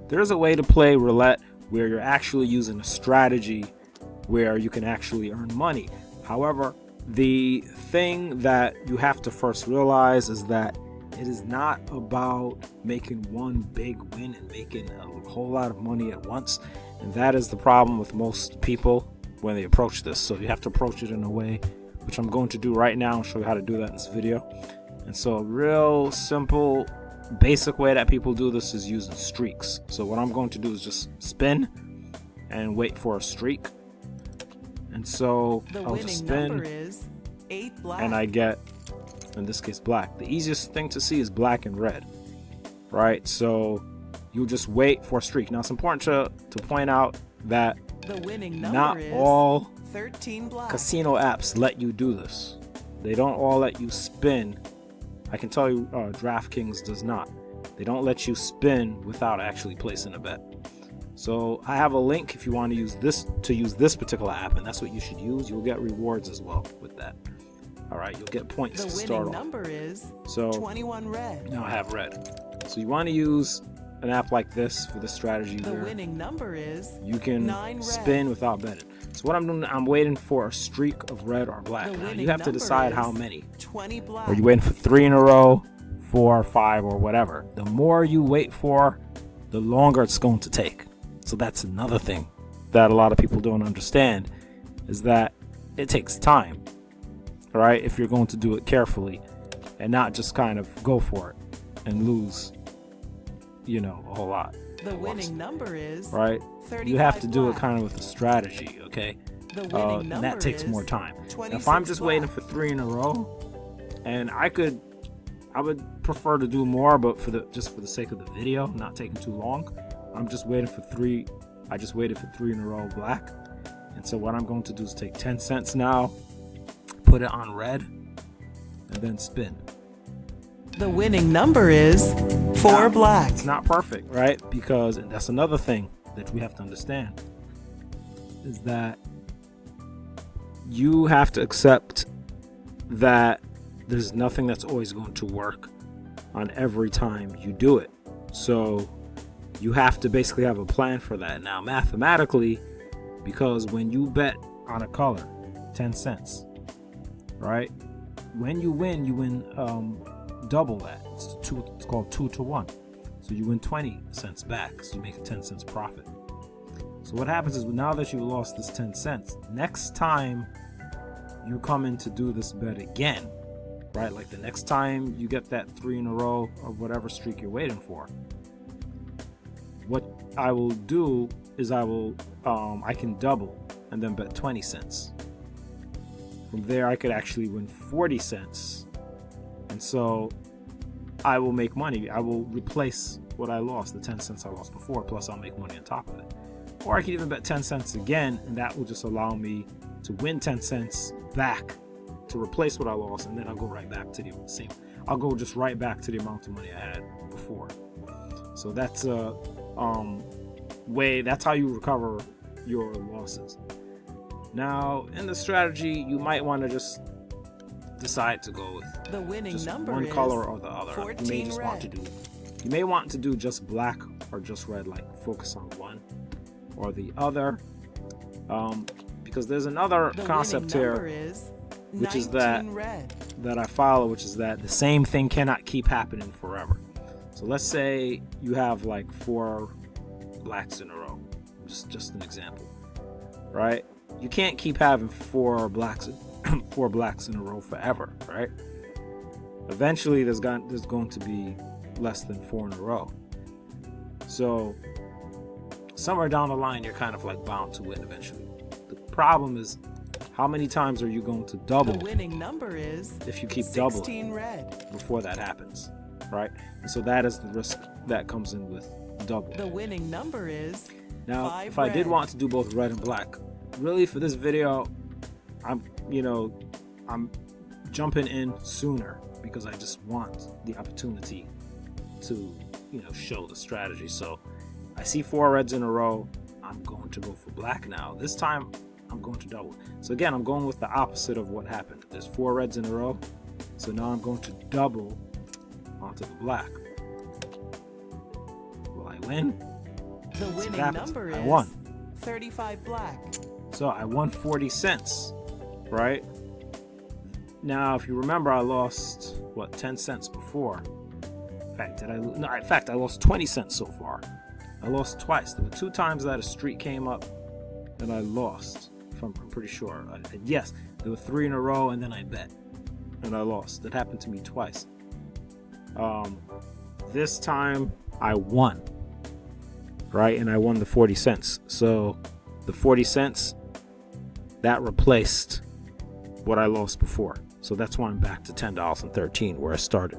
there's a way to play roulette where you're actually using a strategy where you can actually earn money. However, the thing that you have to first realize is that it is not about making one big win and making a whole lot of money at once. And that is the problem with most people when they approach this. So you have to approach it in a way, which I'm going to do right now and show you how to do that in this video. And so a real simple, basic way that people do this is using streaks. So what I'm going to do is just spin and wait for a streak. And so I'll just spin and I get, in this case, black. The easiest thing to see is black and red, right? So you just wait for a streak. Now it's important to point out that not all casino apps let you do this. They don't all let you spin. I can tell you DraftKings does not. They don't let you spin without actually placing a bet. So I have a link if you want to use this particular app, and that's what you should use. You'll get rewards as well with that. All right, you'll get points to start off. The winning number is 21 red. Now I have red. So you want to use an app like this for the strategy where winning number is you can spin without betting. So what I'm doing, I'm waiting for a streak of red or black. Now you have to decide how many. 20 black. Are you waiting for 3 in a row, 4 or 5 or whatever? The more you wait for, the longer it's going to take. So that's another thing that a lot of people don't understand, is that it takes time, right? If you're going to do it carefully and not just kind of go for it and lose, a whole lot. The winning number is right. You have to do it kind of with a strategy, okay? And that takes more time. Now, if I'm just waiting for 3 in a row, and I would prefer to do more, but just for the sake of the video, not taking too long, I'm just waiting for 3. I just waited for 3 in a row black. And so what I'm going to do is take 10 cents now, put it on red, and then spin. The winning number is 4 black. It's not perfect, right? Because, and that's another thing that we have to understand, is that you have to accept that there's nothing that's always going to work on every time you do it. So you have to basically have a plan for that. Now, mathematically, because when you bet on a color, 10 cents, right? When you win double that. It's called 2 to 1. So you win 20 cents back. So you make a 10 cents profit. So what happens is, now that you lost this 10 cents, next time you come in to do this bet again, right? Like the next time you get that 3 in a row or whatever streak you're waiting for, what I will do is I can double and then bet 20 cents. From there, I could actually win 40 cents. And so I will make money. I will replace what I lost, the 10 cents I lost before, plus I'll make money on top of it. Or I can even bet 10 cents again, and that will just allow me to win 10 cents back to replace what I lost, and then I'll go right back to the same. I'll go just right back to the amount of money I had before. So that's a way. That's how you recover your losses. Now, in the strategy, you might want to just decide to go with the winning just number one color or the other. You may want to do just black or just red, like focus on one or the other, because there's another concept here, which is that I follow, which is that the same thing cannot keep happening forever. So let's say you have like 4 blacks in a row, just an example, right? You can't keep having 4 blacks in a row forever, right? Eventually there's going to be less than 4 in a row. So somewhere down the line, you're kind of like bound to win eventually. The problem is, how many times are you going to double? The winning number is if you keep doubling red before that happens, right? And so that is the risk that comes in with double. The winning number is now, if I did want to do both red and black, really for this video, I'm jumping in sooner because I just want the opportunity to, show the strategy. So I see 4 reds in a row. I'm going to go for black now. This time I'm going to double. So again, I'm going with the opposite of what happened. There's 4 reds in a row. So now I'm going to double onto the black. Will I win? The winning number I is won. 35 black. So I won 40 cents, right? Now, if you remember, I lost, 10 cents before. In fact, I lost 20 cents so far. I lost twice. There were 2 times that a streak came up and I lost. I'm pretty sure. Yes, there were 3 in a row, and then I bet and I lost. That happened to me twice. This time I won, right? And I won the 40 cents. So the 40 cents, that replaced what I lost before. So that's why I'm back to $10.13 where I started.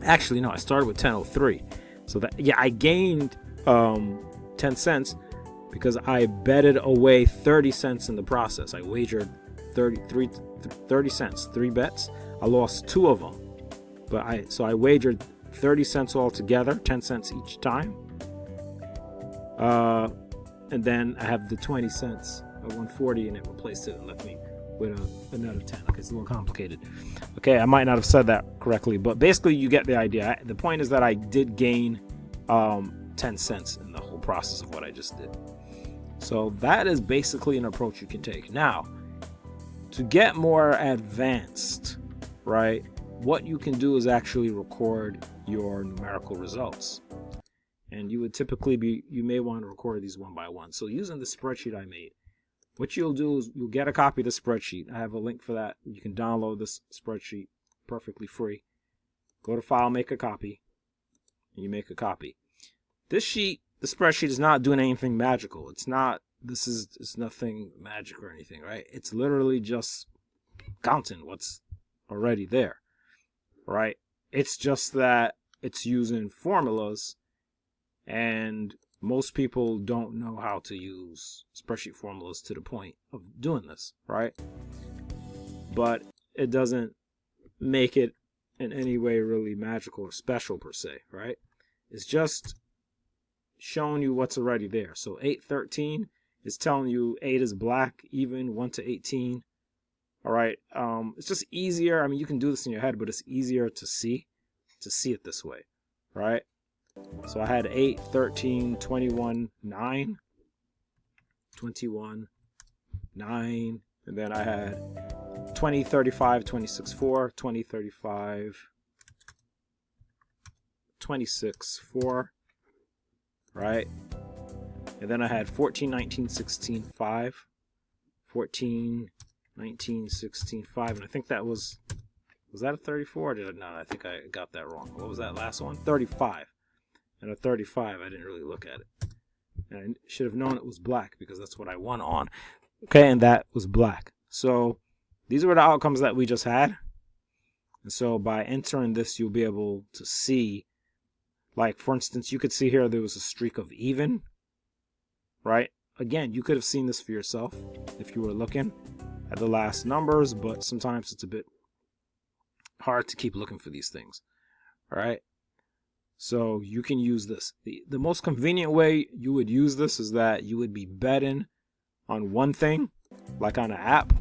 Actually, no, I started with $10.03. So that, I gained 10 cents because I betted away 30 cents in the process. I wagered 30 cents, 3 bets. I lost 2 of them. So I wagered 30 cents altogether, 10 cents each time. And then I have the 20 cents. I won 40 and it replaced it and left me with a net of 10. Okay, it's a little complicated. Okay, I might not have said that correctly, but basically you get the idea. The point is that I did gain 10 cents in the whole process of what I just did. So that is basically an approach you can take. Now, to get more advanced, right, what you can do is actually record your numerical results. And you would typically you may want to record these one by one. So using the spreadsheet I made, what you'll do is you'll get a copy of the spreadsheet. I have a link for that. You can download this spreadsheet perfectly free. Go to File, Make a Copy, and you make a copy. This sheet, the spreadsheet, is not doing anything magical. It's nothing magic or anything, right? It's literally just counting what's already there, right? It's just that it's using formulas, and most people don't know how to use spreadsheet formulas to the point of doing this, right? But it doesn't make it in any way really magical or special per se, right? It's just showing you what's already there. So 813 is telling you 8 is black, even 1 to 18. All right. It's just easier. I mean, you can do this in your head, but it's easier to see it this way, right? So I had 8, 13, 21, 9, 21, 9, and then I had 20, 35, 26, 4, 20, 35, 26, 4, right? And then I had 14, 19, 16, 5, 14, 19, 16, 5, and I think that was that a 34? No, I think I got that wrong. What was that last one? 35. And a 35, I didn't really look at it. And I should have known it was black because that's what I won on. Okay, and that was black. So these were the outcomes that we just had. And so by entering this, you'll be able to see, like, for instance, you could see here there was a streak of even, right? Again, you could have seen this for yourself if you were looking at the last numbers, but sometimes it's a bit hard to keep looking for these things, all right? So you can use this. The most convenient way you would use this is that you would be betting on one thing, like on an app,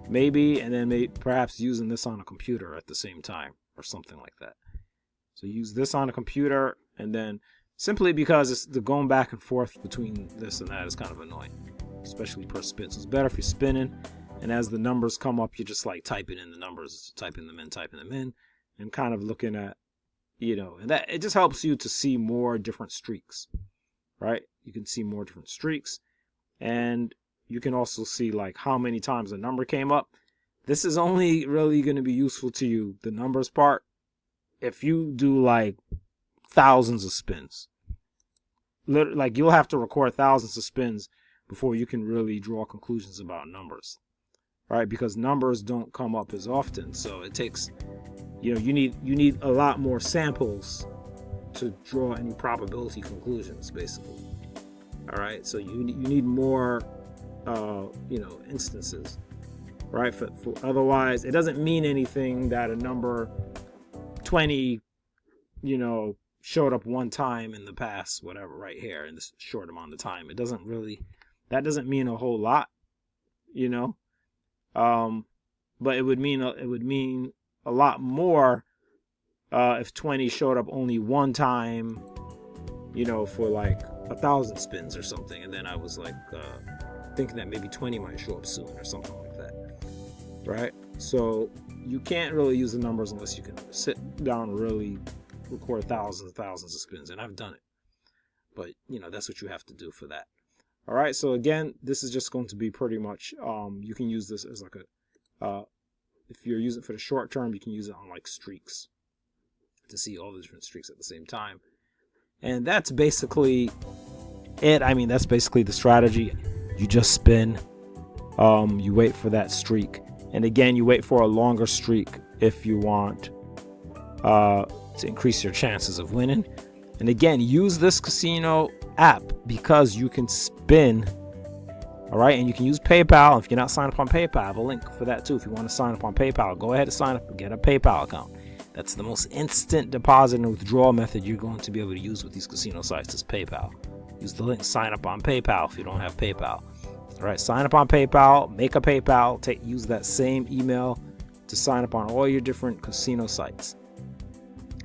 maybe, and then perhaps using this on a computer at the same time or something like that. So use this on a computer, and then simply because it's the going back and forth between this and that is kind of annoying, especially per spin. So it's better if you're spinning, and as the numbers come up, you just like typing in the numbers, typing them in, and kind of looking at, and that it just helps you to see more different streaks, right? You can see more different streaks, and you can also see like how many times a number came up. This is only really going to be useful to you, the numbers part, if you do like thousands of spins. Like you'll have to record thousands of spins before you can really draw conclusions about numbers, right? Because numbers don't come up as often, so it takes, you need a lot more samples to draw any probability conclusions, basically. All right, so you need more, instances, right? For otherwise, it doesn't mean anything that a number 20, showed up one time in the past, whatever, right here in this short amount of time. That doesn't mean a whole lot, but it would mean a lot more if 20 showed up only one time, for like 1,000 spins or something, and then I was like thinking that maybe 20 might show up soon or something like that, right? So you can't really use the numbers unless you can sit down and really record thousands and thousands of spins, and I've done it. But that's what you have to do for that. All right, so again, this is just going to be pretty much you can use this as like a if you're using it for the short term, you can use it on like streaks to see all the different streaks at the same time. And that's basically it. I mean, that's basically the strategy. You just spin, you wait for that streak, and again, you wait for a longer streak if you want to increase your chances of winning. And again, use this casino app because you can spin. All right, and you can use PayPal. If you're not signed up on PayPal, I have a link for that too. If you want to sign up on PayPal, go ahead and sign up and get a PayPal account. That's the most instant deposit and withdrawal method you're going to be able to use with these casino sites is PayPal. Use the link, sign up on PayPal if you don't have PayPal. All right, sign up on PayPal, make a PayPal, use that same email to sign up on all your different casino sites.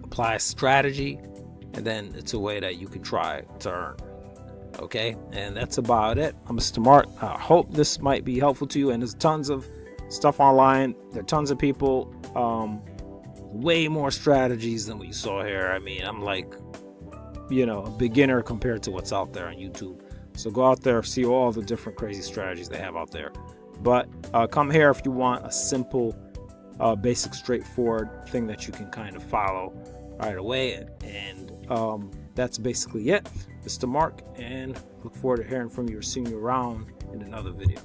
Apply a strategy, and then it's a way that you can try to earn. Okay, and that's about it. I'm Mr. Mark. I hope this might be helpful to you, and there's tons of stuff online. There are tons of people, way more strategies than what you saw here. I mean, I'm like, a beginner compared to what's out there on YouTube. So go out there, see all the different crazy strategies they have out there. But come here if you want a simple, basic, straightforward thing that you can kind of follow right away. And that's basically it. Mr. Mark, and look forward to hearing from you or seeing you around in another video.